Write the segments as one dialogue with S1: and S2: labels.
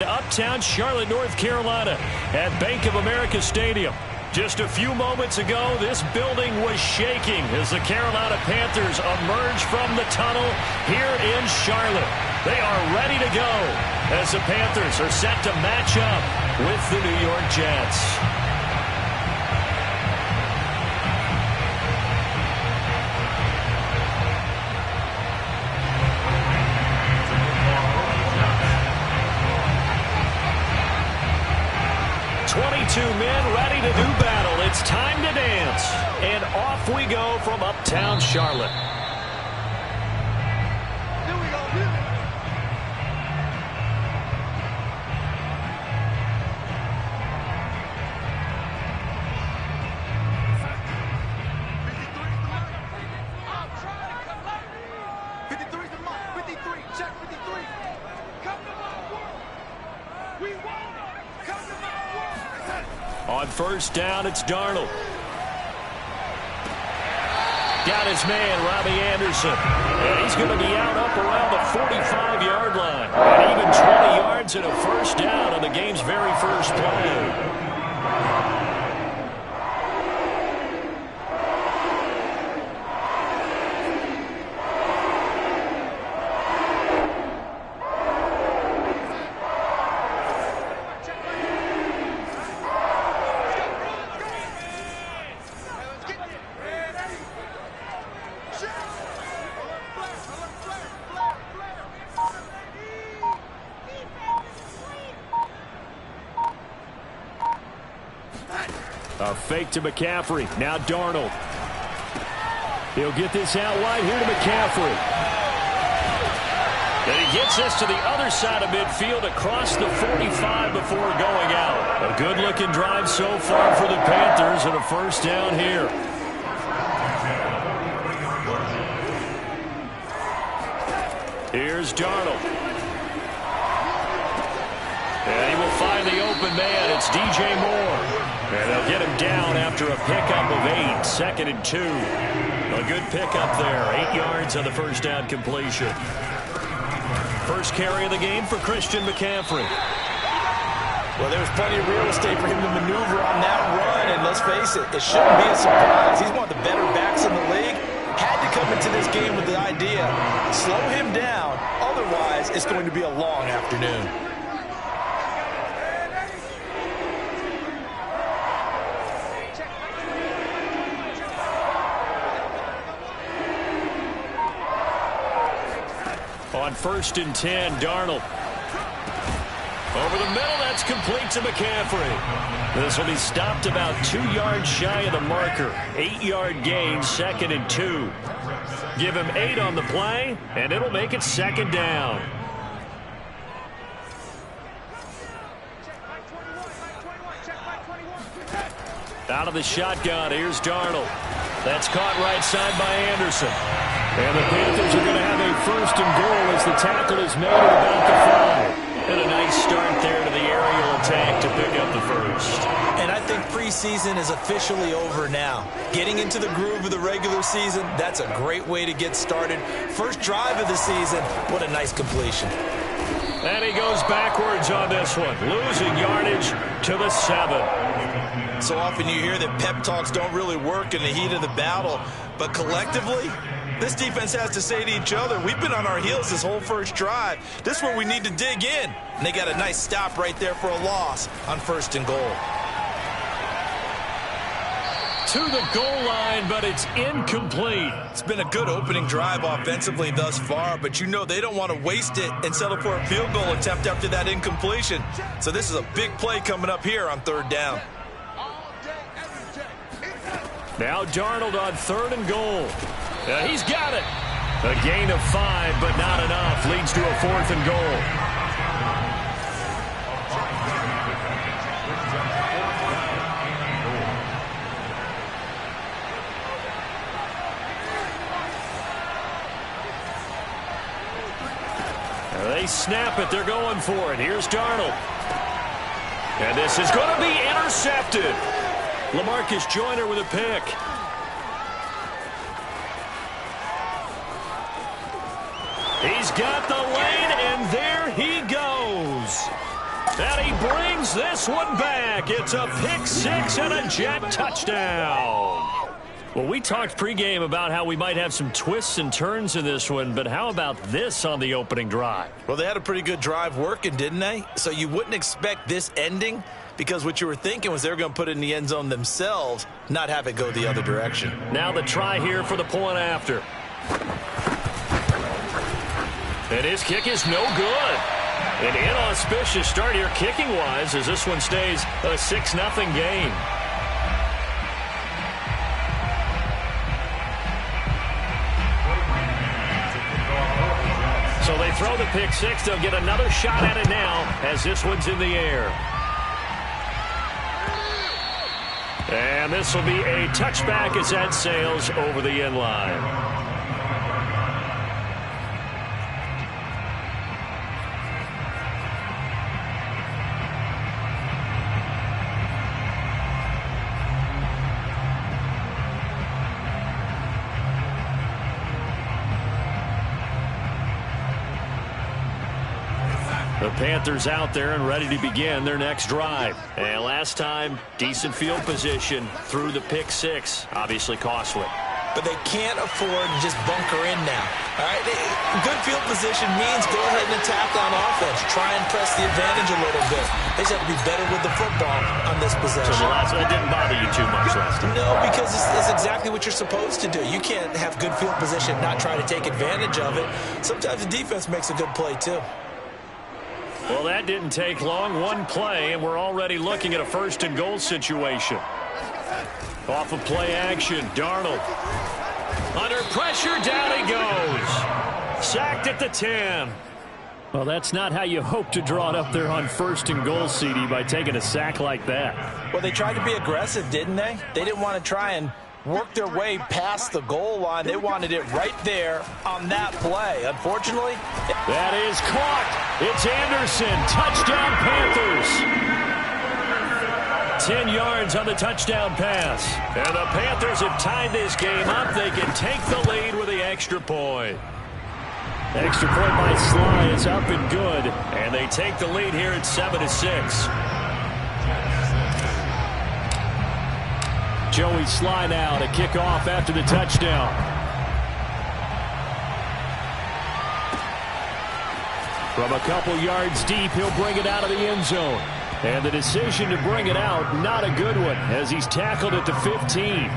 S1: Uptown Charlotte, North Carolina at Bank of America Stadium. Just a few moments ago, this building was shaking as the Carolina Panthers emerge from the tunnel here in Charlotte. They are ready to go as the Panthers are set to match up with the New York Jets. Two men ready to do battle. It's time to dance. And off we go from Uptown Charlotte.
S2: Here we go. Check 53. Come to my world. We won. Come to my world.
S1: On first down, it's Darnold. Got his man, Robbie Anderson. And he's going to be out up around the 45-yard line. And even 20 yards and a first down on the game's very first play. A fake to McCaffrey. Now Darnold. He'll get this out wide here to McCaffrey. And he gets this to the other side of midfield across the 45 before going out. A good-looking drive so far for the Panthers and a first down here. Here's Darnold. And he will find the open man. It's DJ Moore. And they'll get him down after a pickup of 8. 2nd and 2. A good pickup there. 8 yards on the first down completion. First carry of the game for Christian McCaffrey.
S3: Well, there's plenty of real estate for him to maneuver on that run. And let's face it, it shouldn't be a surprise. He's one of the better backs in the league. Had to come into this game with the idea, slow him down. Otherwise, it's going to be a long afternoon.
S1: On first and 10, Darnold. Over the middle, that's complete to McCaffrey. This will be stopped about 2 yards shy of the marker. 8-yard gain, 2nd and 2. Give him 8 on the play, and it'll make it 2nd down. Out of the shotgun, here's Darnold. That's caught right side by Anderson. And the Panthers are going to have a first and goal as the tackle is made at about the 5. And a nice start there to the aerial attack to pick up the first.
S3: And I think preseason is officially over now. Getting into the groove of the regular season, that's a great way to get started. First drive of the season, what a nice completion.
S1: And he goes backwards on this one, losing yardage to the 7.
S3: So often you hear that pep talks don't really work in the heat of the battle, but collectively, this defense has to say to each other, we've been on our heels this whole first drive. This is where we need to dig in. And they got a nice stop right there for a loss on first and goal.
S1: To the goal line, but it's incomplete.
S3: It's been a good opening drive offensively thus far, but you know they don't want to waste it and settle for a field goal attempt after that incompletion. So this is a big play coming up here on 3rd down.
S1: Now Darnold on 3rd and goal. He's got it. A gain of 5, but not enough. Leads to a 4th and goal. They snap it. They're going for it. Here's Darnold. And this is going to be intercepted. LaMarcus Joyner with a pick. He's got the lane, and there he goes. And he brings this one back. It's a pick six and a Jet touchdown. Well, we talked pregame about how we might have some twists and turns in this one, but how about this on the opening drive?
S3: Well, they had a pretty good drive working, didn't they? So you wouldn't expect this ending, because what you were thinking was they were going to put it in the end zone themselves, not have it go the other direction.
S1: Now the try here for the point after. And his kick is no good. An inauspicious start here kicking-wise as this one stays a 6-0 game. So they throw the pick six. They'll get another shot at it now as this one's in the air. And this will be a touchback as that sails over the end line. The Panthers out there and ready to begin their next drive. And last time, decent field position through the pick six. Obviously costly.
S3: But they can't afford to just bunker in now. All right, good field position means go ahead and attack on offense. Try and press the advantage a little bit. They just have to be better with the football on this possession.
S1: So the last one didn't bother you too much last time?
S3: No, because it's exactly what you're supposed to do. You can't have good field position and not try to take advantage of it. Sometimes the defense makes a good play too.
S1: Well, that didn't take long. One play, and we're already looking at a first-and-goal situation. Off of play action, Darnold. Under pressure, down he goes. Sacked at the 10. Well, that's not how you hope to draw it up there on first-and-goal, CD, by taking a sack like that.
S3: Well, they tried to be aggressive, didn't they? They didn't want to try and work their way past the goal line. They wanted it right there on that play. Unfortunately,
S1: that is caught. It's Anderson. Touchdown, Panthers. 10 yards on the touchdown pass. And the Panthers have tied this game up. They can take the lead with the extra point. Extra point by Sly is up and good. And they take the lead here at 7-6. Joey Sly now to kick off after the touchdown. From a couple yards deep, he'll bring it out of the end zone. And the decision to bring it out, not a good one, as he's tackled at the 15.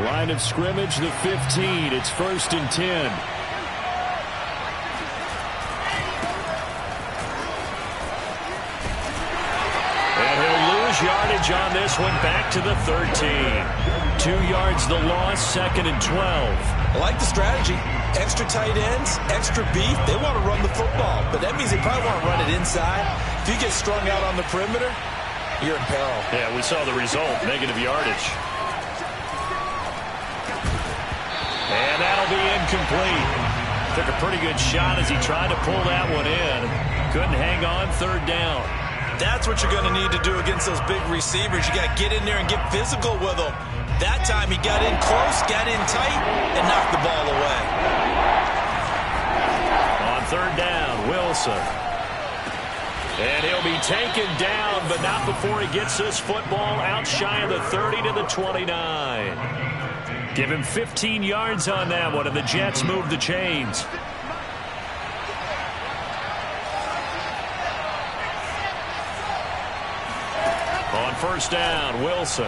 S1: Line of scrimmage, the 15. It's 1st and 10. And he'll lose yardage on this one, back to the 13. 2 yards the loss, 2nd and 12.
S3: I like the strategy. Extra tight ends, extra beef. They want to run the football, but that means they probably want to run it inside. If you get strung out on the perimeter, you're in peril.
S1: Yeah, we saw the result, negative yardage. And that'll be incomplete. Took a pretty good shot as he tried to pull that one in. Couldn't hang on, 3rd down.
S3: That's what you're going to need to do against those big receivers. You got to get in there and get physical with them. That time he got in close, got in tight, and knocked the ball away.
S1: On 3rd down, Wilson. And he'll be taken down, but not before he gets this football out shy of the 30 to the 29. Give him 15 yards on that one, and the Jets move the chains. On 1st down, Wilson.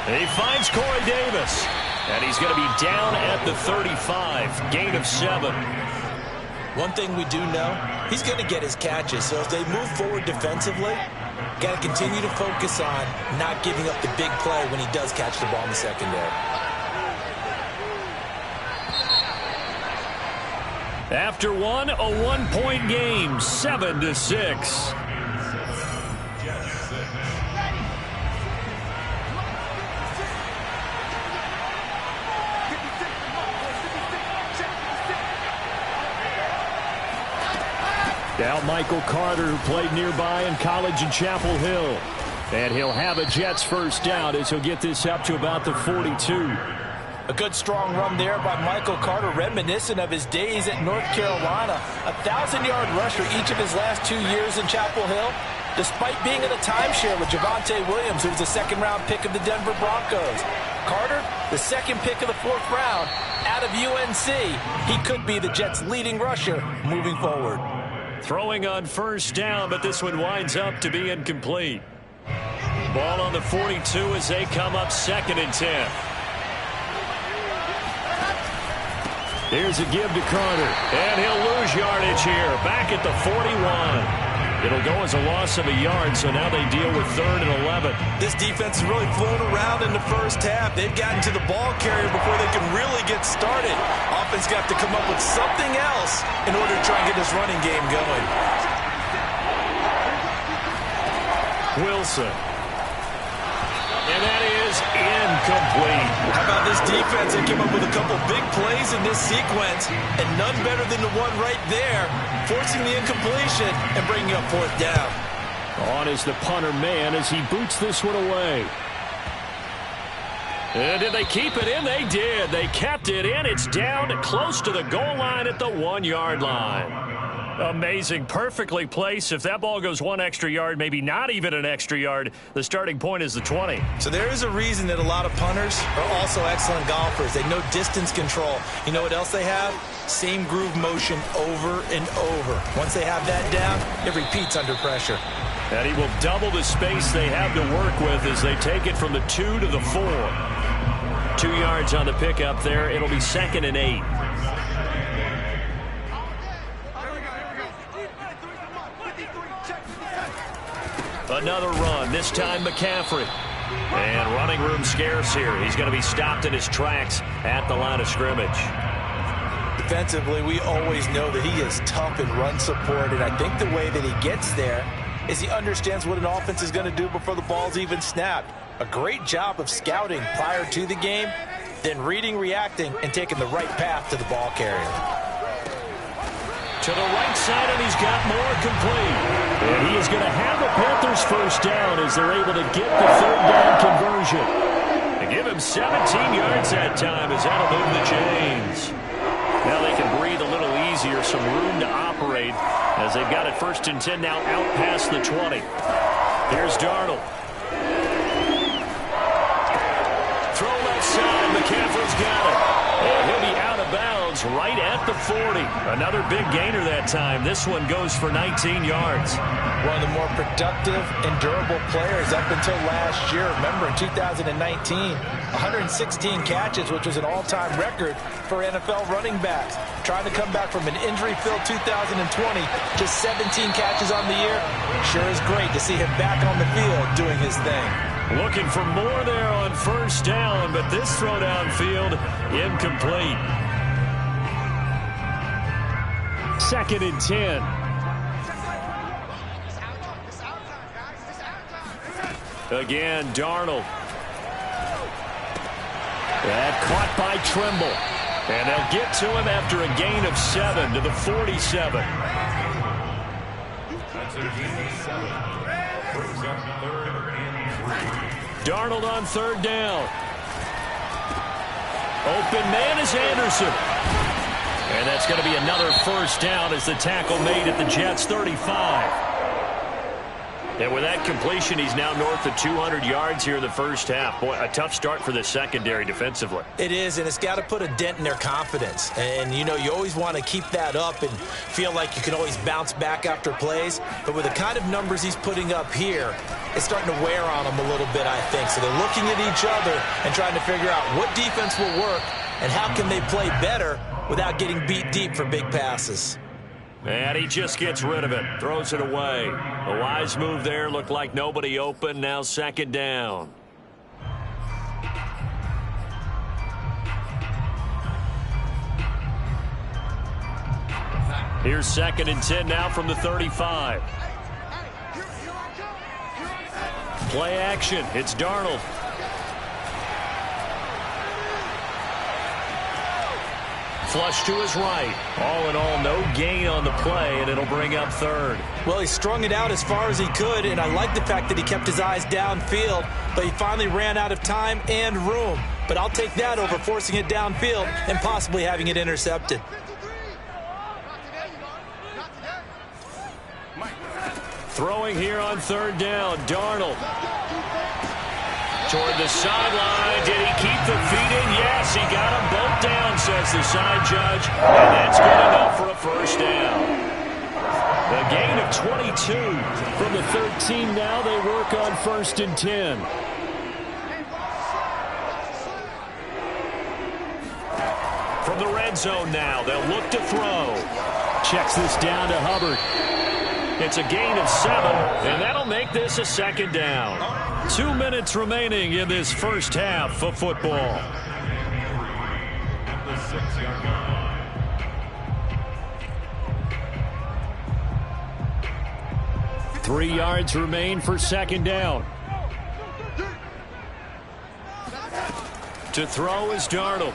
S1: And he finds Corey Davis. And he's going to be down at the 35. Gain of 7.
S3: One thing we do know, he's going to get his catches. So if they move forward defensively, got to continue to focus on not giving up the big play when he does catch the ball in the secondary.
S1: After one, a 1-point game, 7-6. Now Michael Carter, who played nearby in college in Chapel Hill. And he'll have a Jets first down as he'll get this up to about the 42.
S3: A good strong run there by Michael Carter, reminiscent of his days at North Carolina. 1,000-yard rusher each of his last 2 years in Chapel Hill, despite being in a timeshare with Javonte Williams, who was a second-round pick of the Denver Broncos. Carter, the second pick of the 4th round, out of UNC. He could be the Jets' leading rusher moving forward.
S1: Throwing on first down, but this one winds up to be incomplete. Ball on the 42 as they come up 2nd and 10. Here's a give to Carter, and he'll lose yardage here, back at the 41. It'll go as a loss of a yard, so now they deal with 3rd and 11.
S3: This defense has really flown around in the first half. They've gotten to the ball carrier before they can really get started. Offense got to come up with something else in order to try and get this running game going.
S1: Wilson. And that is incomplete.
S3: How about this defense? They came up with a couple big plays in this sequence, and none better than the one right there, forcing the incompletion and bringing up 4th down.
S1: On is the punter man as he boots this one away. And did they keep it in? They did. They kept it in. It's down close to the goal line at the 1-yard line. Amazing. Perfectly placed. If that ball goes 1 extra yard, maybe not even an extra yard, the starting point is the 20.
S3: So there is a reason that a lot of punters are also excellent golfers. They know distance control. You know what else they have? Same groove motion over and over. Once they have that down, it repeats under pressure.
S1: And he will double the space they have to work with as they take it from the 2 to the 4. 2 yards on the pickup there. It'll be 2nd and 8. Another run, this time McCaffrey. And running room scarce here. He's going to be stopped in his tracks at the line of scrimmage.
S3: Defensively, we always know that he is tough in run support, and I think the way that he gets there is he understands what an offense is going to do before the ball's even snapped. A great job of scouting prior to the game, then reading, reacting, and taking the right path to the ball carrier.
S1: To the right side, and he's got more complete. And he is going to have the Panthers first down as they're able to get the 3rd down conversion. They give him 17 yards that time as that'll move the chains. Now they can breathe a little easier, some room to operate as they've got it 1st and 10 now out past the 20. Here's Darnold. Throw left side, McCaffrey's got it. And he'll be out of bounds right at the 40. Another big gainer that time. This one goes for 19 yards.
S3: One of the more productive and durable players up until last year. Remember, in 2019, 116 catches, which was an all-time record for NFL running backs. Trying to come back from an injury-filled 2020, just 17 catches on the year. Sure is great to see him back on the field doing his thing.
S1: Looking for more there on first down, but this throw downfield incomplete. 2nd and 10. Again, Darnold. That caught by Trimble. And they'll get to him after a gain of 7 to the 47. Darnold on 3rd down. Open man is Anderson. And that's going to be another first down as the tackle made at the Jets' 35. And with that completion, he's now north of 200 yards here in the first half. Boy, a tough start for the secondary defensively.
S3: It is, and it's got to put a dent in their confidence. And, you know, you always want to keep that up and feel like you can always bounce back after plays. But with the kind of numbers he's putting up here, it's starting to wear on them a little bit, I think. So they're looking at each other and trying to figure out what defense will work and how can they play better without getting beat deep for big passes.
S1: And he just gets rid of it, throws it away. A wise move there, looked like nobody open, now 2nd down. Here's 2nd and 10 now from the 35. Play action, it's Darnold. flush to his right. All in all, no gain on the play, and it'll bring up third.
S3: Well, he strung it out as far as he could, and I like the fact that he kept his eyes downfield, but he finally ran out of time and room. But I'll take that over forcing it downfield and possibly having it intercepted.
S1: Throwing here on third down, Darnold. Toward the sideline. Did he keep the feet in? Yes, he got them both down, says the side judge. And that's good enough for a first down. A gain of 22. From the 13 now, they work on 1st and 10. From the red zone now, they'll look to throw. Checks this down to Hubbard. It's a gain of 7, and that'll make this a 2nd down. 2 minutes remaining in this first half of football. Three yards remain for 2nd down. To throw is Darnold.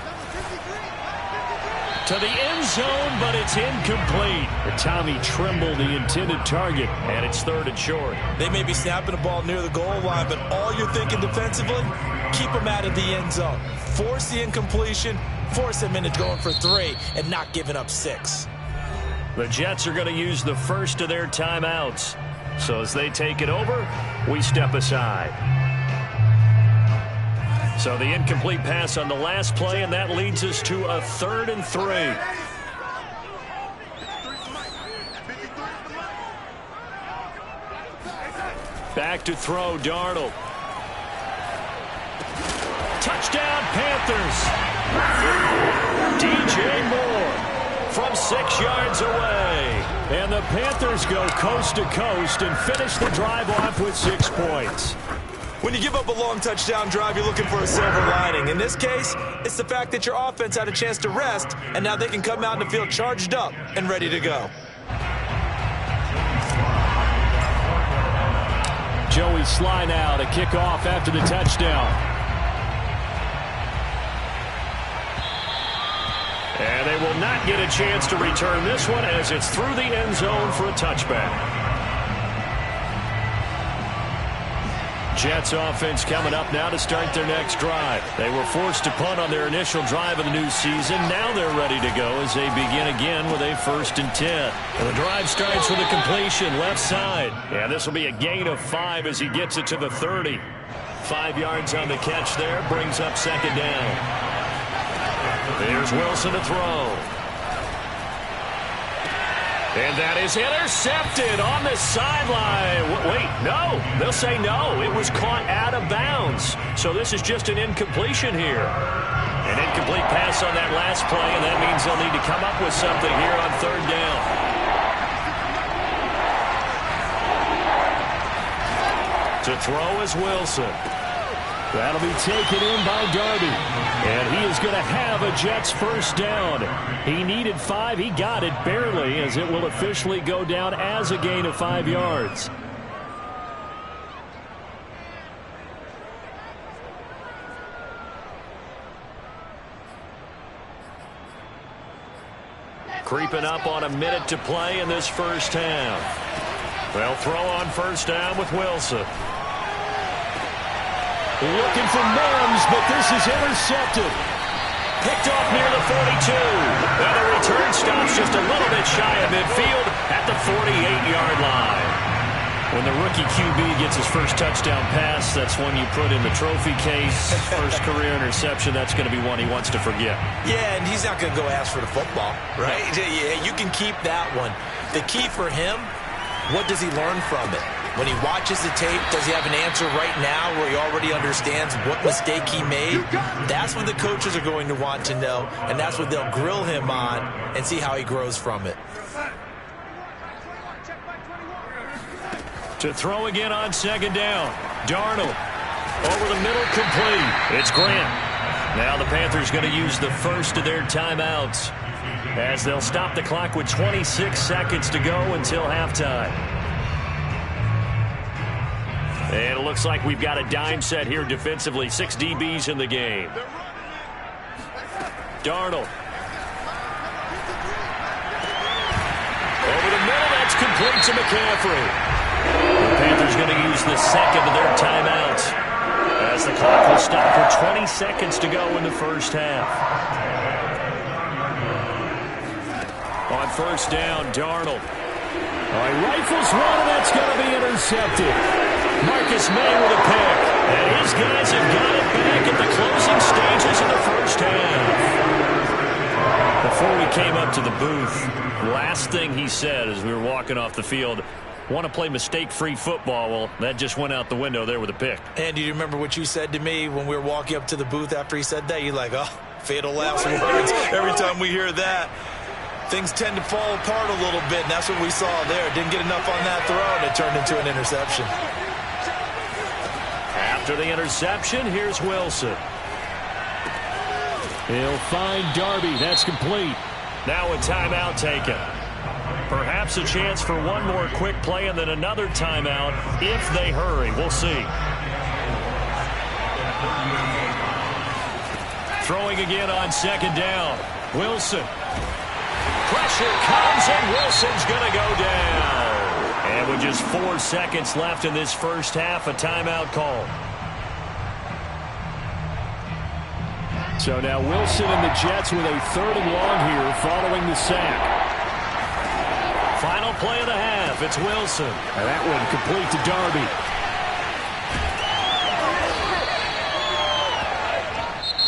S1: To the end zone, but it's incomplete. Tommy Tremble, the intended target, and it's 3rd and short.
S3: They may be snapping the ball near the goal line, but all you're thinking defensively, keep them out of the end zone. Force the incompletion, force them into going for 3, and not giving up 6.
S1: The Jets are going to use the first of their timeouts. So as they take it over, we step aside. So the incomplete pass on the last play, and that leads us to a 3rd and 3. Back to throw, Darnold. Touchdown, Panthers. DJ Moore from 6 yards away. And the Panthers go coast to coast and finish the drive off with 6 points.
S3: When you give up a long touchdown drive, you're looking for a silver lining. In this case, it's the fact that your offense had a chance to rest, and now they can come out in the field charged up and ready to go.
S1: Joey Sly now to kick off after the touchdown. And they will not get a chance to return this one as it's through the end zone for a touchback. Jets offense coming up now to start their next drive. They were forced to punt on their initial drive of the new season. Now they're ready to go as they begin again with a 1st and 10. And the drive starts with a completion left side. And this will be a gain of 5 as he gets it to the 30. 5 yards on the catch there, brings up 2nd down. There's Wilson to throw. And that is intercepted on the sideline. Wait, no. They'll say no. It was caught out of bounds. So this is just an incompletion here. An incomplete pass on that last play, and that means they'll need to come up with something here on 3rd down. To throw is Wilson. That'll be taken in by Darby. And he is going to have a Jets 1st down. He needed 5. He got it barely, as it will officially go down as a gain of 5 yards. Creeping up on a minute to play in this first half. They'll throw on 1st down with Wilson. Looking for Mims, but this is intercepted. Picked off near the 42. And the return stops just a little bit shy of midfield at the 48-yard line. When the rookie QB gets his first touchdown pass, that's one you put in the trophy case. First career interception, that's going to be one he wants to forget.
S3: Yeah, and he's not going to go ask for the football, right? Yeah, you can keep that one. The key for him, what does he learn from it? When he watches the tape, does he have an answer right now where he already understands what mistake he made? That's what the coaches are going to want to know, and that's what they'll grill him on and see how he grows from it.
S1: To throw again on 2nd down. Darnold over the middle, complete. It's Grant. Now the Panthers going to use the first of their timeouts as they'll stop the clock with 26 seconds to go until halftime. And it looks like we've got a dime set here defensively. 6 DBs in the game. Darnold complete to McCaffrey. The Panthers going to use the second of their timeouts as the clock will stop for 20 seconds to go in the first half. On first down, Darnold. All right, rifles one, and that's going to be intercepted. Marcus May with a pick. And his guys have got it back at the closing stages of the first half. Before we came up to the booth, last thing he said as we were walking off the field, want to play mistake-free football. Well, that just went out the window there with a pick.
S3: And do you remember what you said to me when we were walking up to the booth after he said that? You're like, oh, fatal last words. Every time we hear that, things tend to fall apart a little bit, and that's what we saw there. Didn't get enough on that throw, and it turned into an interception.
S1: After the interception, here's Wilson. He'll find Darby. That's complete. Now a timeout taken. Perhaps a chance for one more quick play and then another timeout if they hurry. We'll see. Throwing again on second down. Wilson. Pressure comes, and Wilson's going to go down. And with just 4 seconds left in this first half, a timeout call. So now Wilson and the Jets with a 3rd and long here following the sack. Final play of the half. It's Wilson. And that one complete to Darby.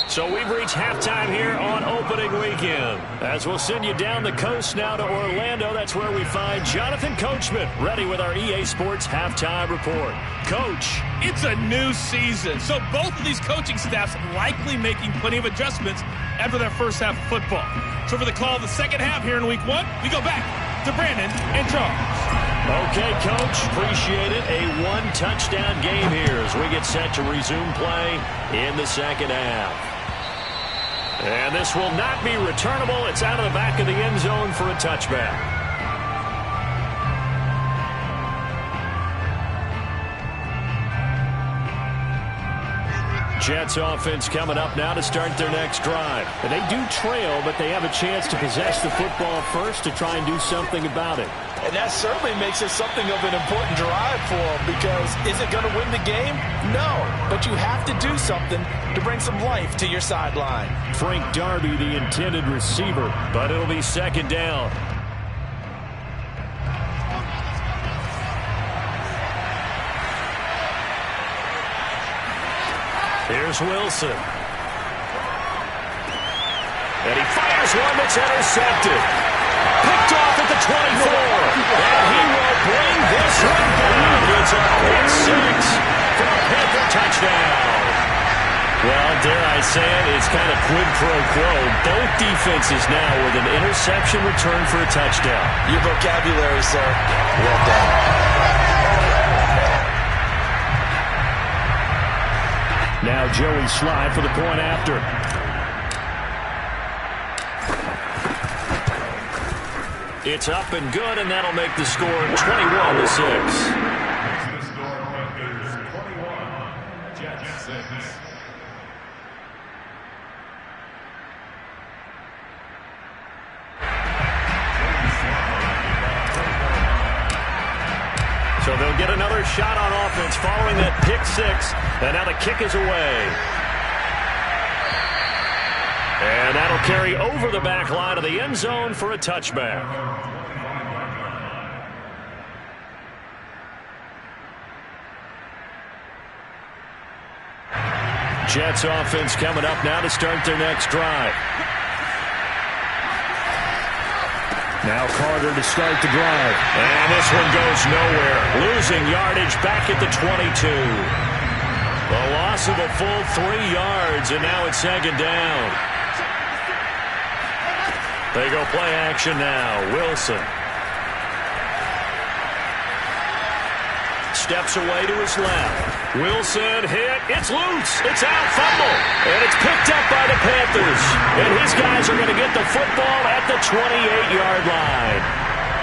S1: So we've reached halftime here on opening weekend. As we'll send you down the coast now to Orlando, that's where we find Jonathan Coachman ready with our EA Sports halftime report. Coach.
S4: It's a new season, so both of these coaching staffs likely making plenty of adjustments after their first half of football. So for the call of the second half here in week 1, we go back to Brandon and Charles.
S1: Okay, Coach, appreciate it. A 1-touchdown game here as we get set to resume play in the second half. And this will not be returnable. It's out of the back of the end zone for a touchback. Jets offense coming up now to start their next drive. And they do trail, but they have a chance to possess the football first to try and do something about it.
S3: And that certainly makes it something of an important drive for them, because is it going to win the game? No, but you have to do something to bring some life to your sideline.
S1: Frank Darby, the intended receiver, but it'll be second down. Here's Wilson. And he fires one that's intercepted. Picked off at the 24. And he will bring this one back. It's a pick 6 for a Panther touchdown. Well, dare I say it, it's kind of quid pro quo. Both defenses now with an interception return for a touchdown.
S3: Your vocabulary, sir. Well done.
S1: Now Joey Sly for the point after. It's up and good, and that'll make the score 21-6. So they'll get another shot on offense following that pick 6, and now the kick is away. And that'll carry over the back line of the end zone for a touchback. Jets offense coming up now to start their next drive. Now Carter to start the drive. And this one goes nowhere. Losing yardage back at the 22. A loss of a full 3 yards, and now it's second down. They go play action now. Wilson. Steps away to his left. Wilson hit. It's loose. It's out. Fumble. And it's picked up by the Panthers. And his guys are going to get the football at the 28-yard line.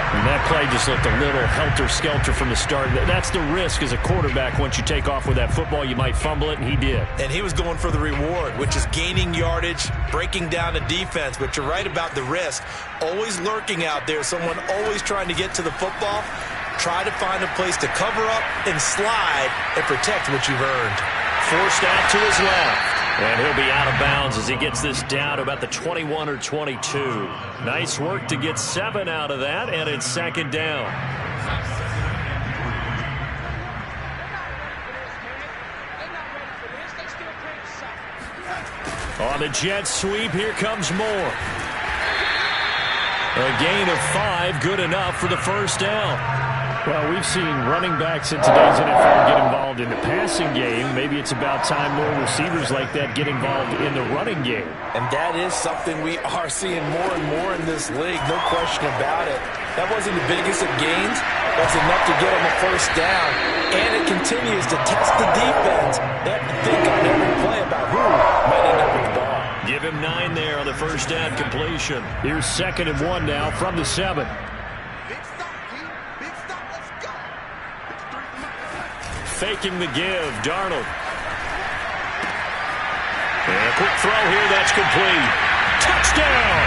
S1: And that play just looked a little helter-skelter from the start. That's the risk as a quarterback. Once you take off with that football, you might fumble it, and he did.
S3: And he was going for the reward, which is gaining yardage, breaking down the defense. But you're right about the risk. Always lurking out there, someone always trying to get to the football. Try to find a place to cover up and slide and protect what you've earned.
S1: Forced out to his left. And he'll be out of bounds as he gets this down to about the 21 or 22. Nice work to get 7 out of that, and it's second down. On the jet sweep, here comes Moore. A gain of 5, good enough for the first down. Well, we've seen running backs in today's NFL get involved in the passing game. Maybe it's about time more receivers like that get involved in the running game.
S3: And that is something we are seeing more and more in this league, no question about it. That wasn't the biggest of gains. That's enough to get them a first down. And it continues to test the defense. They have to think on every play about who might end up with the ball.
S1: Give him 9 there on the first down completion. Here's 2nd and 1 now from the 7. Faking the give, Darnold. And a quick throw here, that's complete. Touchdown!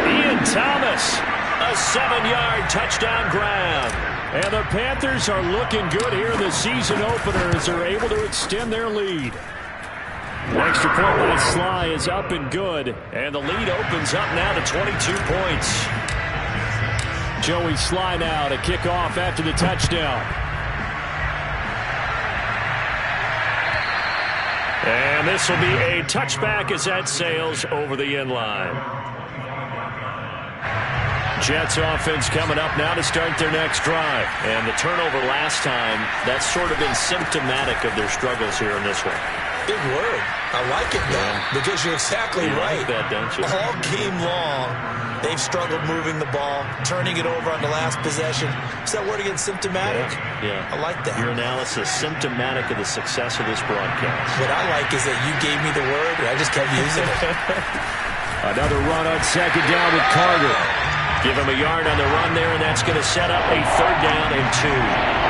S1: Ian Thomas, a 7-yard touchdown grab. And the Panthers are looking good here in the season opener as they're able to extend their lead. The extra point by Sly is up and good, and the lead opens up now to 22 points. Joey Sly now to kick off after the touchdown. And this will be a touchback as that sails over the end line. Jets offense coming up now to start their next drive. And the turnover last time, that's sort of been symptomatic of their struggles here in this one.
S3: Big word. I like it, though, because you're exactly right.
S1: Like that, don't you?
S3: All game long, they've struggled moving the ball, turning it over on the last possession. Is that word again, symptomatic?
S1: Yeah.
S3: I like that.
S1: Your analysis, symptomatic of the success of this broadcast.
S3: What I like is that you gave me the word, and I just kept using it.
S1: Another run on second down with Carter. Give him a yard on the run there, and that's going to set up a 3rd down and 2.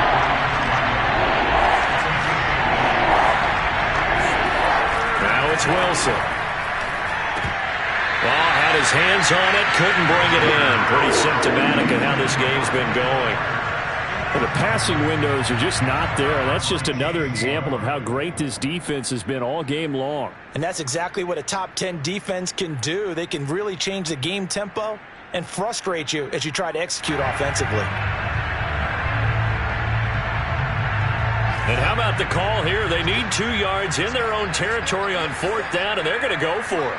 S1: It's Wilson. Well, had his hands on it, couldn't bring it in. Pretty symptomatic of how this game's been going. Well, the passing windows are just not there. That's just another example of how great this defense has been all game long.
S3: And that's exactly what a top 10 defense can do. They can really change the game tempo and frustrate you as you try to execute offensively.
S1: And how about the call here? They need 2 yards in their own territory on 4th down, and they're going to go for it.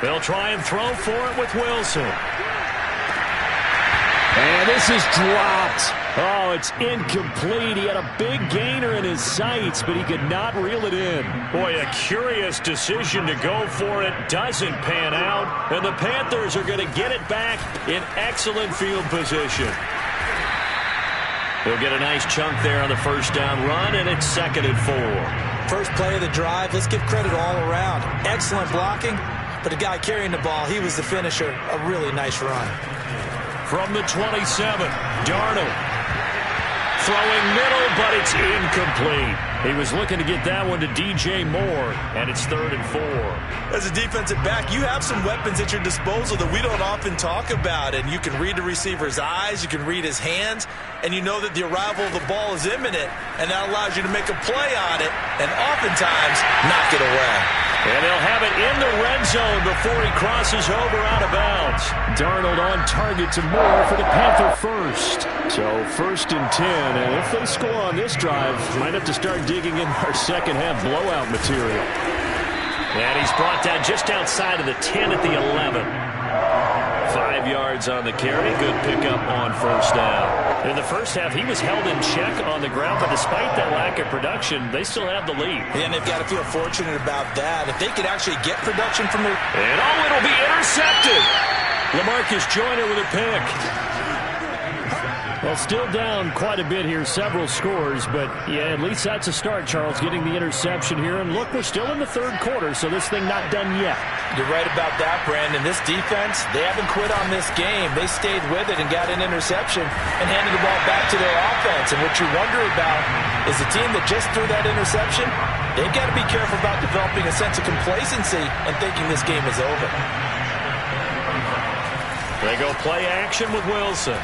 S1: They'll try and throw for it with Wilson. And this is dropped. Oh, it's incomplete. He had a big gainer in his sights, but he could not reel it in. Boy, a curious decision to go for it. Doesn't pan out, and the Panthers are going to get it back in excellent field position. They'll get a nice chunk there on the first down run, and it's 2nd and 4.
S3: First play of the drive, let's give credit all around. Excellent blocking, but the guy carrying the ball, he was the finisher. A really nice run.
S1: From the 27, Darnold. Throwing middle, but it's incomplete. He was looking to get that one to DJ Moore, and it's 3rd and 4.
S3: As a defensive back, you have some weapons at your disposal that we don't often talk about, and you can read the receiver's eyes, you can read his hands, and you know that the arrival of the ball is imminent, and that allows you to make a play on it, and oftentimes knock it away.
S1: And they'll have it in the red zone before he crosses over out of bounds. Darnold on target to Moore for the Panther first. So 1st and 10, and if they score on this drive, might have to start digging in our second half blowout material. And he's brought down just outside of the 10 at the 11. 5 yards on the carry. Good pickup on first down. In the first half, he was held in check on the ground, but despite that lack of production, they still have the lead.
S3: And they've got to feel fortunate about that. If they could actually get production from their...
S1: And it'll be intercepted. LaMarcus Joyner with a pick. Well, still down quite a bit here, several scores, but yeah, at least that's a start, Charles, getting the interception here. And look, we're still in the third quarter, so this thing not done yet.
S3: You're right about that, Brandon. This defense, they haven't quit on this game. They stayed with it and got an interception and handed the ball back to their offense. And what you wonder about is the team that just threw that interception, they've got to be careful about developing a sense of complacency and thinking this game is over.
S1: They go play action with Wilson.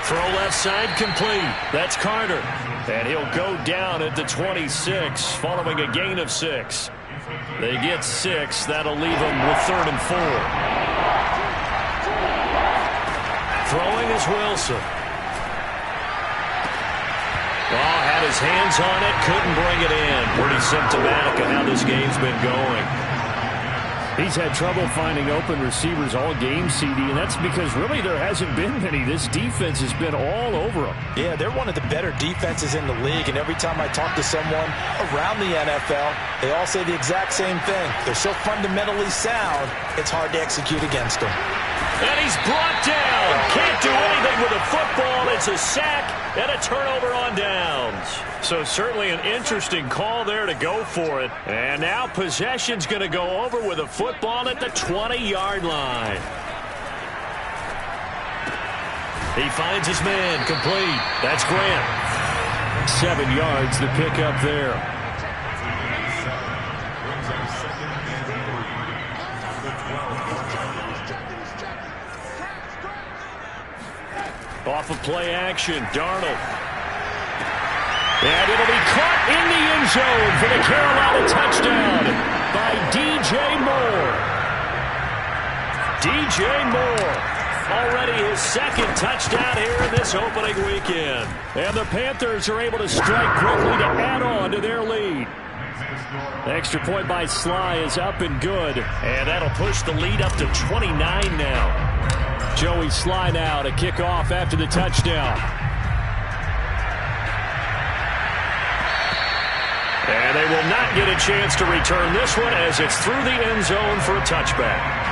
S1: Throw left side complete. That's Carter. And he'll go down at the 26 following a gain of 6. They get 6. That'll leave them with 3rd and 4. Throwing is Wilson. Oh, had his hands on it. Couldn't bring it in. Pretty symptomatic of how this game's been going. He's had trouble finding open receivers all game, CD, and that's because really there hasn't been many. This defense has been all over him.
S3: Yeah, they're one of the better defenses in the league, and every time I talk to someone around the NFL, they all say the exact same thing. They're so fundamentally sound, it's hard to execute against them.
S1: And he's brought down. Can't do anything with a football. It's a sack and a turnover on downs. So certainly an interesting call there to go for it. And now possession's going to go over with a football at the 20-yard line. He finds his man complete. That's Grant. 7 yards the pick up there. Off of play action, Darnold. And it'll be caught in the end zone for the Carolina touchdown by DJ Moore. DJ Moore, already his 2nd touchdown here in this opening weekend. And the Panthers are able to strike quickly to add on to their lead. The extra point by Sly is up and good. And that'll push the lead up to 29 now. Joey Sly now to kick off after the touchdown. And they will not get a chance to return this one as it's through the end zone for a touchback.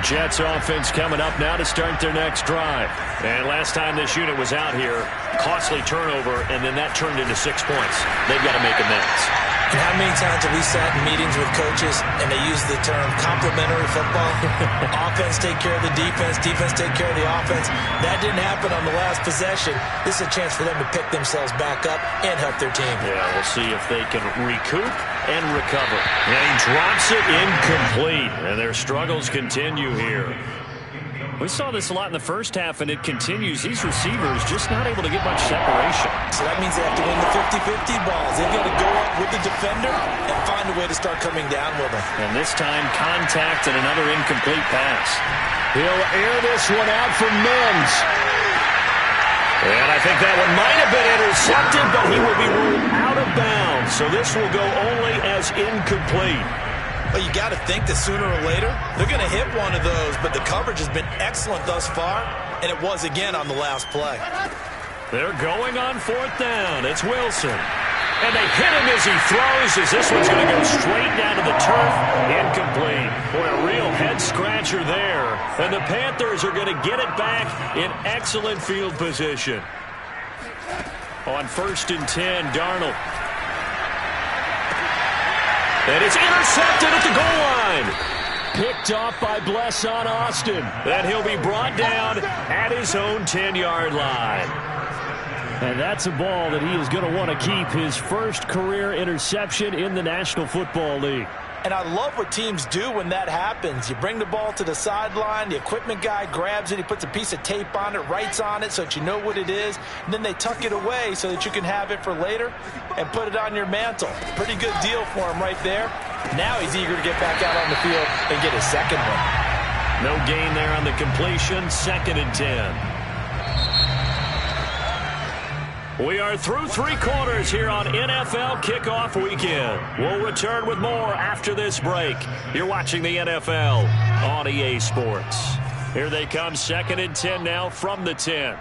S1: Jets offense coming up now to start their next drive. And last time this unit was out here, costly turnover, and then that turned into 6 points. They've got to make amends.
S3: And how many times have we sat in meetings with coaches and they use the term complementary football? Offense take care of the defense, defense take care of the offense. That didn't happen on the last possession. This is a chance for them to pick themselves back up and help their team.
S1: Yeah, we'll see if they can recoup and recover. And he drops it incomplete. And their struggles continue here. We saw this a lot in the first half, and it continues. These receivers just not able to get much separation.
S3: So that means they have to win the 50-50 balls. They've got to go up with the defender and find a way to start coming down with them.
S1: And this time, contact and another incomplete pass. He'll air this one out for Mims. And I think that one might have been intercepted, but he will be ruled out of bounds. So this will go only as incomplete.
S3: Well, you got to think that sooner or later, they're going to hit one of those, but the coverage has been excellent thus far, and it was again on the last play.
S1: They're going on 4th down. It's Wilson. And they hit him as he throws, as this one's going to go straight down to the turf. Incomplete. Boy, a real head-scratcher there. And the Panthers are going to get it back in excellent field position. On 1st and 10, Darnold. And it's intercepted at the goal line. Picked off by Bless on Austin. And he'll be brought down at his own 10-yard line. And that's a ball that he is going to want to keep, his first career interception in the National Football League.
S3: And I love what teams do when that happens. You bring the ball to the sideline, the equipment guy grabs it, he puts a piece of tape on it, writes on it so that you know what it is, and then they tuck it away so that you can have it for later and put it on your mantle. Pretty good deal for him right there. Now he's eager to get back out on the field and get his second one.
S1: No gain there on the completion, 2nd and 10. We are through 3 quarters here on NFL Kickoff Weekend. We'll return with more after this break. You're watching the NFL on EA Sports. Here they come, 2nd and 10 now from the 10.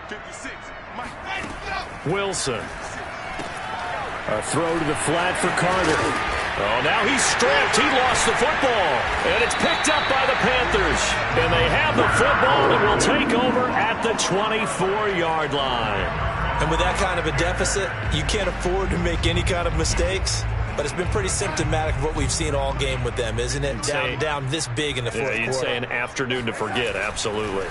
S2: 56.
S1: Wilson. A throw to the flat for Carter. Oh, now he's stripped. He lost the football. And it's picked up by the Panthers. And they have the football and will take over at the 24-yard line.
S3: And with that kind of a deficit, you can't afford to make any kind of mistakes. But it's been pretty symptomatic of what we've seen all game with them, isn't it? Down this big in the fourth quarter.
S1: You'd say an afternoon to forget, absolutely.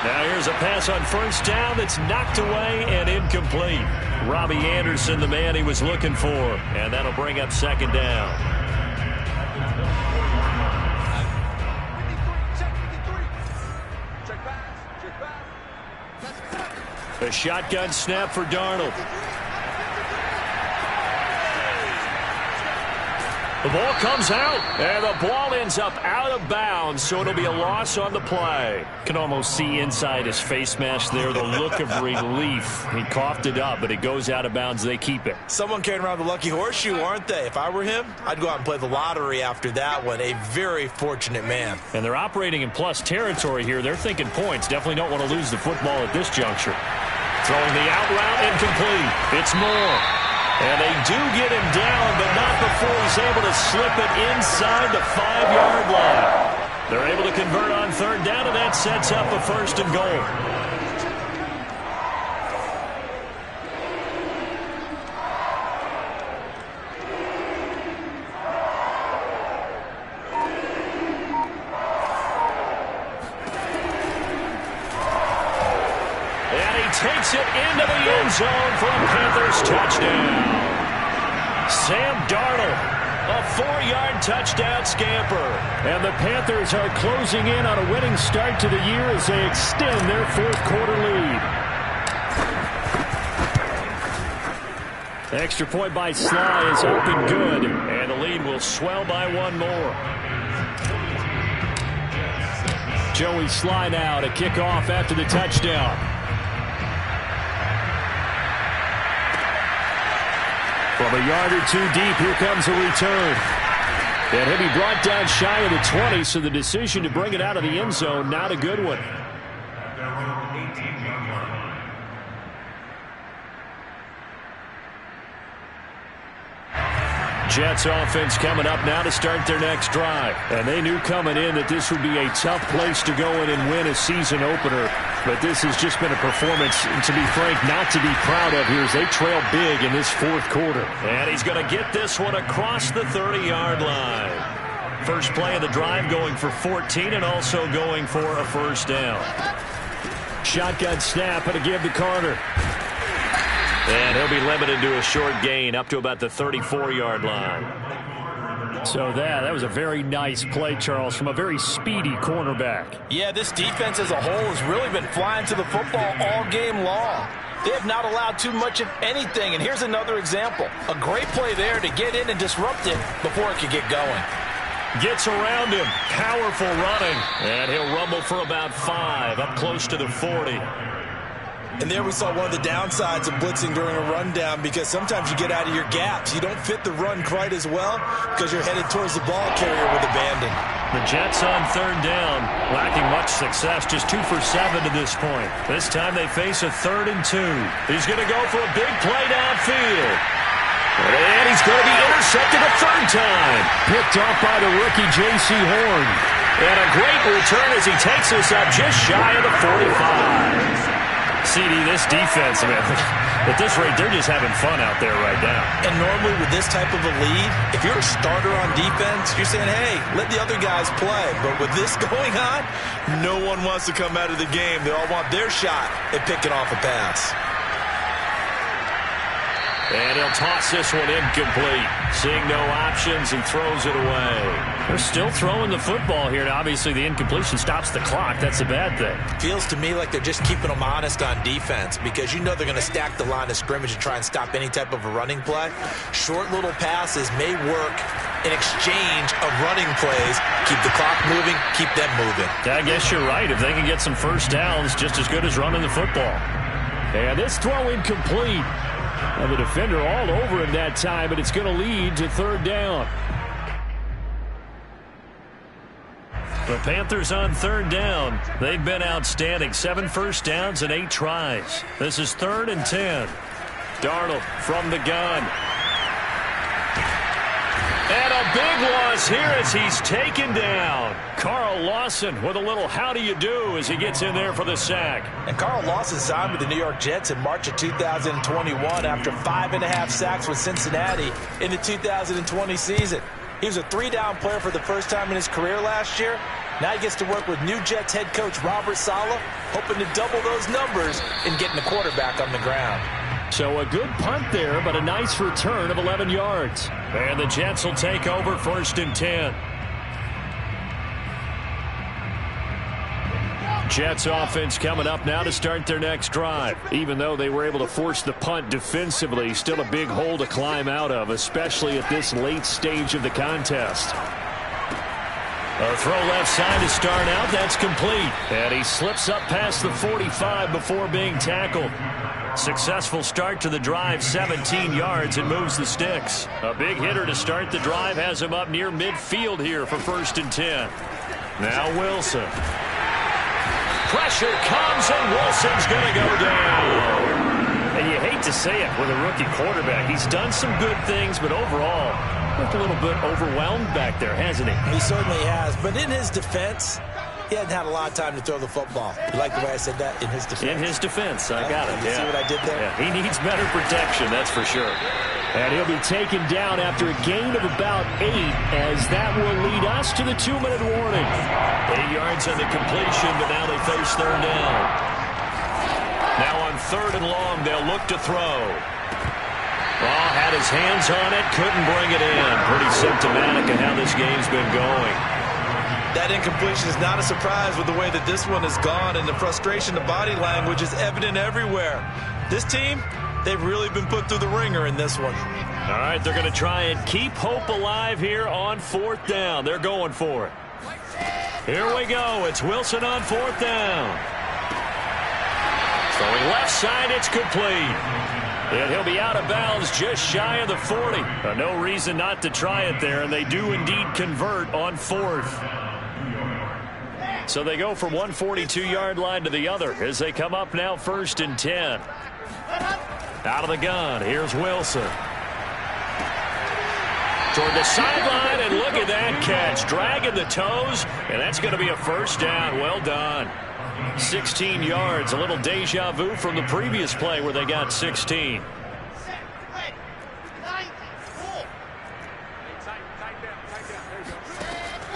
S1: Now here's a pass on first down that's knocked away and incomplete. Robbie Anderson, the man he was looking for. And that'll bring up 2nd down. A shotgun snap for Darnold. The ball comes out, and the ball ends up out of bounds, so it'll be a loss on the play. Can almost see inside his face mask there, the look of relief. He coughed it up, but it goes out of bounds. They keep it.
S3: Someone carrying around the lucky horseshoe, aren't they? If I were him, I'd go out and play the lottery after that one. A very fortunate man.
S1: And they're operating in plus territory here. They're thinking points. Definitely don't want to lose the football at this juncture. Throwing the out route incomplete. It's Moore. And they do get him down, but not before he's able to slip it inside the 5-yard line. They're able to convert on 3rd down, and that sets up a 1st and goal. Takes it into the end zone for a Panthers touchdown. Sam Darnold, a 4-yard touchdown scamper. And the Panthers are closing in on a winning start to the year as they extend their 4th quarter lead. Extra point by Sly is up and good. And the lead will swell by 1 more. Joey Sly now to kick off after the touchdown. From a yard or 2 deep, here comes a return. And he'll be brought down shy of the 20, so the decision to bring it out of the end zone, not a good one. Jets offense coming up now to start their next drive. And they knew coming in that this would be a tough place to go in and win a season opener. But this has just been a performance, to be frank, not to be proud of here as they trail big in this 4th quarter. And he's going to get this one across the 30-yard line. First play of the drive going for 14 and also going for a 1st down. Shotgun snap and a give to Carter. And he'll be limited to a short gain up to about the 34-yard line. So that was a very nice play, Charles, from a very speedy cornerback.
S3: Yeah, this defense as a whole has really been flying to the football all game long. They have not allowed too much of anything, and here's another example. A great play there to get in and disrupt it before it could get going.
S1: Gets around him. Powerful running. And he'll rumble for about 5, up close to the 40.
S3: And there we saw one of the downsides of blitzing during a rundown, because sometimes you get out of your gaps. You don't fit the run quite as well because you're headed towards the ball carrier with abandon.
S1: The Jets on 3rd down, lacking much success, just 2 for 7 to this point. This time they face a 3rd and 2. He's going to go for a big play downfield. And he's going to be intercepted a 3rd time. Picked off by the rookie J.C. Horn. And a great return as he takes us up just shy of the 45. CD, this defense, man, at this rate, they're just having fun out there right now.
S3: And normally with this type of a lead, if you're a starter on defense, you're saying, hey, let the other guys play. But with this going on, no one wants to come out of the game. They all want their shot at picking off a pass.
S1: And he'll toss this one incomplete. Seeing no options, he throws it away. They're still throwing the football here. And obviously, the incompletion stops the clock. That's a bad thing.
S3: Feels to me like they're just keeping them honest on defense, because you know they're going to stack the line of scrimmage and try and stop any type of a running play. Short little passes may work an exchange of running plays. Keep the clock moving, keep them moving.
S1: I guess you're right. If they can get some first downs, just as good as running the football. And this throw incomplete. And the defender all over him that time, but it's going to lead to third down. The Panthers on third down. They've been outstanding. 7 first downs and 8 tries. This is 3rd and 10. Darnold from the gun. And a big loss here as he's taken down. Carl Lawson with a little how do you do as he gets in there for the sack.
S3: And Carl Lawson signed with the New York Jets in March of 2021 after 5.5 sacks with Cincinnati in the 2020 season. He was a 3-down player for the first time in his career last year. Now he gets to work with new Jets head coach Robert Saleh, hoping to double those numbers and getting the quarterback on the ground.
S1: So a good punt there, but a nice return of 11 yards. And the Jets will take over 1st and 10. Jets offense coming up now to start their next drive. Even though they were able to force the punt defensively, still a big hole to climb out of, especially at this late stage of the contest. A throw left side to start out. That's complete. And he slips up past the 45 before being tackled. Successful start to the drive, 17 yards, and moves the sticks. A big hitter to start the drive has him up near midfield here for 1st and 10. Now Wilson. Pressure comes, and Wilson's going to go down. And you hate to say it with a rookie quarterback. He's done some good things, but overall, looked a little bit overwhelmed back there, hasn't he?
S3: He certainly has, but in his defense, he hadn't had a lot of time to throw the football. You like the way I said that? In his defense.
S1: In his defense, I got it.
S3: You see what I did there?
S1: Yeah, he needs better protection, that's for sure. And he'll be taken down after a gain of about 8, as that will lead us to the 2-minute warning. 8 yards on the completion, but now they face third down. Now on 3rd and long, they'll look to throw. Oh, had his hands on it, couldn't bring it in. Pretty symptomatic of how this game's been going.
S3: That incompletion is not a surprise with the way that this one has gone, and the frustration, the body language is evident everywhere. This team, they've really been put through the ringer in this one.
S1: All right, they're going to try and keep hope alive here on 4th down. They're going for it. Here we go. It's Wilson on 4th down. Throwing left side, it's complete. And he'll be out of bounds just shy of the 40. No reason not to try it there, and they do indeed convert on 4th. So they go from one 42-yard line to the other as they come up now 1st and 10. Out of the gun, here's Wilson. Toward the sideline, and look at that catch. Dragging the toes, and that's going to be a 1st down. Well done. 16 yards, a little deja vu from the previous play where they got 16.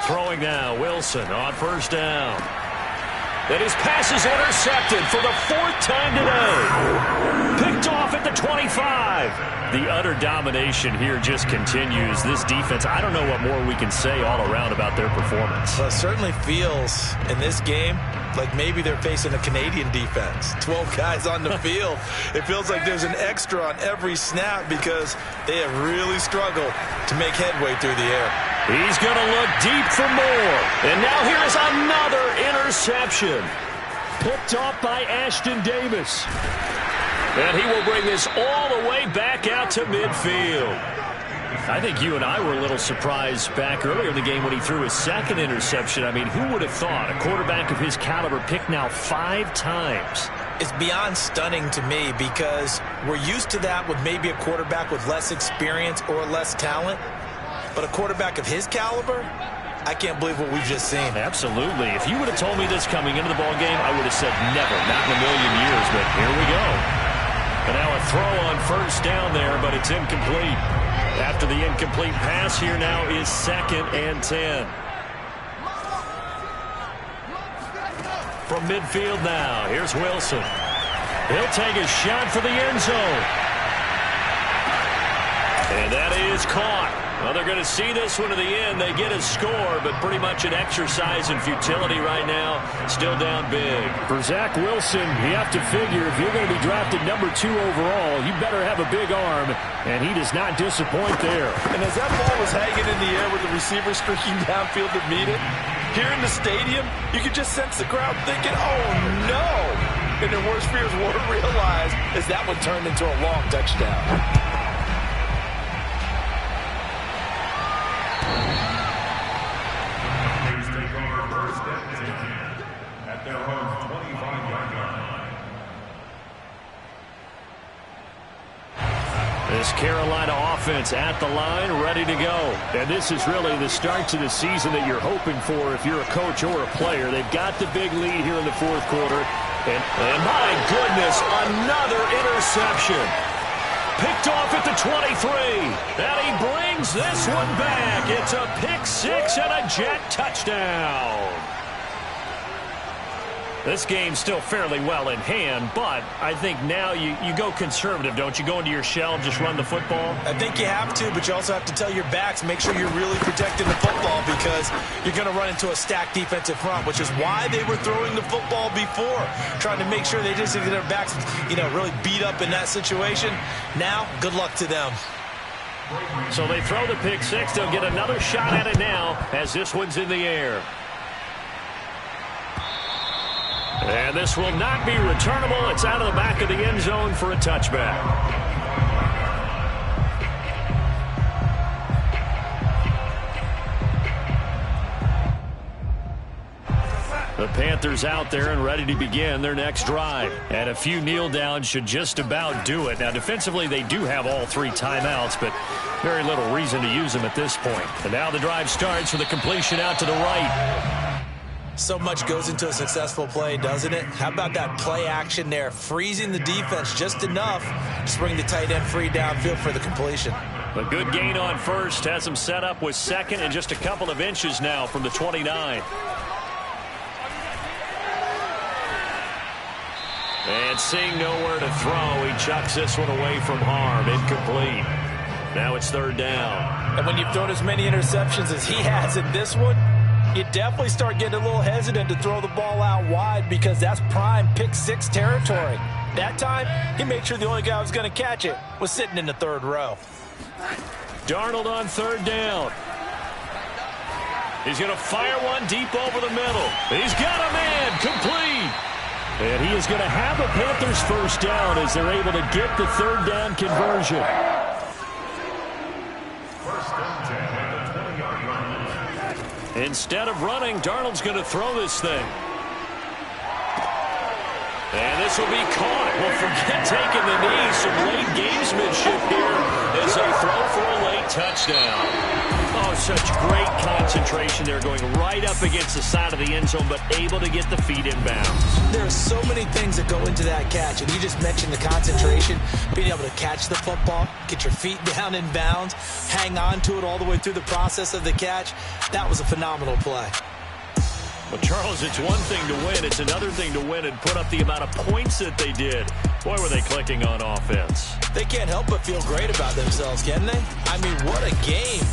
S1: Throwing now, Wilson on 1st down. And his pass is intercepted for the 4th time today. Picked off at the 25. The utter domination here just continues. This defense, I don't know what more we can say all around about their performance.
S3: Well, it certainly feels in this game like maybe they're facing a Canadian defense. 12 guys on the field. It feels like there's an extra on every snap because they have really struggled to make headway through the air.
S1: He's going to look deep for more. And now here's another interception. Picked off by Ashton Davis. And he will bring this all the way back out to midfield. I think you and I were a little surprised back earlier in the game when he threw his 2nd interception. I mean, who would have thought a quarterback of his caliber picked now 5 times?
S3: It's beyond stunning to me because we're used to that with maybe a quarterback with less experience or less talent. But a quarterback of his caliber, I can't believe what we've just seen.
S1: Absolutely. If you would have told me this coming into the ball game, I would have said never, not in a million years, but here we go. And now a throw on 1st down there, but it's incomplete. After the incomplete pass, here now is 2nd and 10. From midfield now, here's Wilson. He'll take a shot for the end zone. And that is caught. Well, they're going to see this one to the end. They get a score, but pretty much an exercise in futility right now. Still down big. For Zach Wilson, you have to figure if you're going to be drafted number 2 overall, you better have a big arm. And he does not disappoint there.
S3: And as that ball was hanging in the air with the receiver streaking downfield to meet it, here in the stadium, you could just sense the crowd thinking, oh, no. And their worst fears were realized as that one turned into a long touchdown.
S1: This Carolina offense at the line, ready to go. And this is really the start to the season that you're hoping for if you're a coach or a player. They've got the big lead here in the fourth quarter. And my goodness, another interception. Picked off at the 23. And he brings this one back. It's a pick six and a Jet touchdown. This game's still fairly well in hand, but I think now you go conservative, don't you? Go into your shell, just run the football?
S3: I think you have to, but you also have to tell your backs, make sure you're really protecting the football because you're going to run into a stacked defensive front, which is why they were throwing the football before, trying to make sure they just get their backs, really beat up in that situation. Now, good luck to them.
S1: So they throw the pick six. They'll get another shot at it now as this one's in the air. And this will not be returnable. It's out of the back of the end zone for a touchback. The Panthers out there and ready to begin their next drive. And a few kneel downs should just about do it. Now, defensively, they do have all three timeouts, but very little reason to use them at this point. And now the drive starts with a completion out to the right.
S3: So much goes into a successful play, doesn't it? How about that play action there? Freezing the defense just enough to bring the tight end free downfield for the completion.
S1: A good gain on first. Has him set up with second and just a couple of inches now from the 29. And seeing nowhere to throw, he chucks this one away from harm. Incomplete. Now it's third down.
S3: And when you've thrown as many interceptions as he has in this one, you definitely start getting a little hesitant to throw the ball out wide because that's prime pick six territory. That time, he made sure the only guy who was going to catch it was sitting in the third row.
S1: Darnold on third down. He's going to fire one deep over the middle. He's got a man complete. And he is going to have a Panthers first down as they're able to get the third down conversion. Instead of running, Darnold's going to throw this thing. And this will be caught. Well, forget taking the knee. Some late gamesmanship here as they throw for a late touchdown. Oh, such great concentration there, going right up against the side of the end zone, but able to get the feet in bounds.
S3: There are so many things that go into that catch, and you just mentioned the concentration, being able to catch the football, get your feet down in bounds, hang on to it all the way through the process of the catch. That was a phenomenal play.
S1: Well, Charles, it's one thing to win. It's another thing to win and put up the amount of points that they did. Boy, were they clicking on offense.
S3: They can't help but feel great about themselves, can they? I mean, what a game.